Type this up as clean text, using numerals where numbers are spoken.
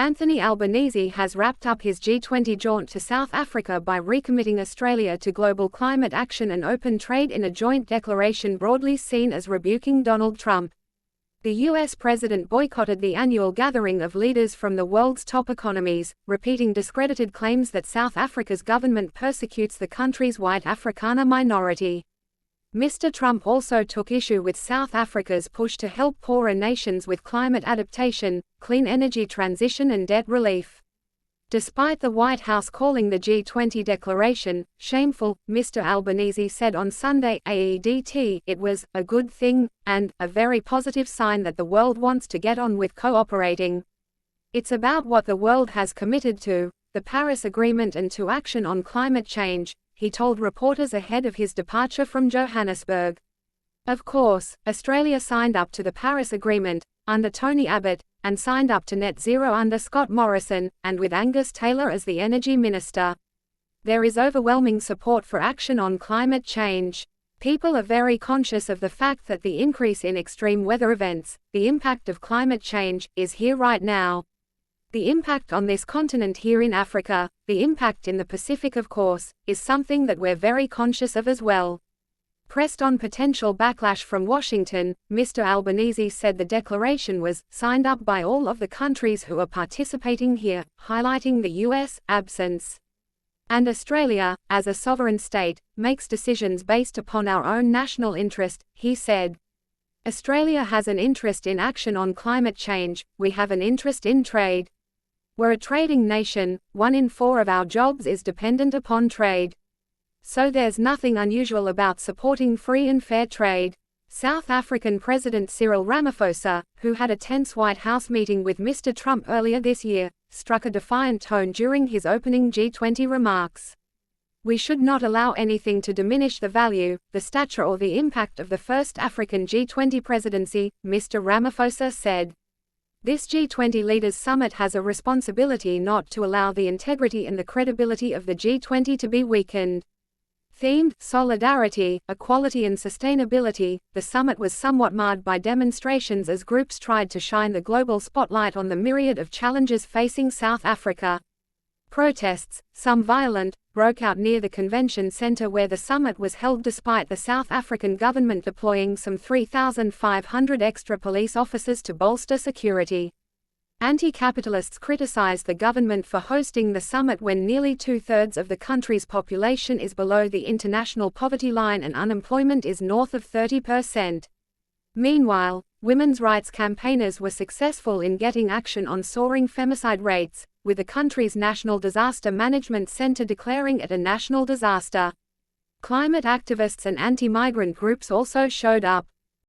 Anthony Albanese has wrapped up his G20 jaunt to South Africa by recommitting Australia to global climate action and open trade in a joint declaration broadly seen as rebuking Donald Trump. The US president boycotted the annual gathering of leaders from the world's top economies, repeating discredited claims that South Africa's government persecutes the country's white Afrikaner minority. Mr. Trump also took issue with South Africa's push to help poorer nations with climate adaptation, clean energy transition and debt relief. Despite the White House calling the G20 declaration shameful, Mr. Albanese said on Sunday, it was a good thing, and a very positive sign that the world wants to get on with cooperating. It's about what the world has committed to, the Paris Agreement and to action on climate change, he told reporters ahead of his departure from Johannesburg. Of course, Australia signed up to the Paris Agreement, under Tony Abbott, and signed up to net zero under Scott Morrison, and with Angus Taylor as the energy minister. There is overwhelming support for action on climate change. People are very conscious of the fact that the increase in extreme weather events, the impact of climate change, is here right now. The impact on this continent here in Africa, the impact in the Pacific of course, is something that we're very conscious of as well. Pressed on potential backlash from Washington, Mr. Albanese said the declaration was signed up by all of the countries who are participating here, highlighting the US absence. And Australia, as a sovereign state, makes decisions based upon our own national interest, he said. Australia has an interest in action on climate change, we have an interest in trade. We're a trading nation, 1 in 4 of our jobs is dependent upon trade. So there's nothing unusual about supporting free and fair trade. South African President Cyril Ramaphosa, who had a tense White House meeting with Mr. Trump earlier this year, struck a defiant tone during his opening G20 remarks. We should not allow anything to diminish the value, the stature or the impact of the first African G20 presidency, Mr. Ramaphosa said. This G20 Leaders Summit has a responsibility not to allow the integrity and the credibility of the G20 to be weakened. Themed Solidarity, Equality and Sustainability, the summit was somewhat marred by demonstrations as groups tried to shine the global spotlight on the myriad of challenges facing South Africa. Protests, some violent, broke out near the convention center where the summit was held despite the South African government deploying some 3,500 extra police officers to bolster security. Anti-capitalists criticized the government for hosting the summit when nearly 2/3 of the country's population is below the international poverty line and unemployment is north of 30%. Meanwhile, women's rights campaigners were successful in getting action on soaring femicide rates, with the country's National Disaster Management Center declaring it a national disaster. Climate activists and anti-migrant groups also showed up.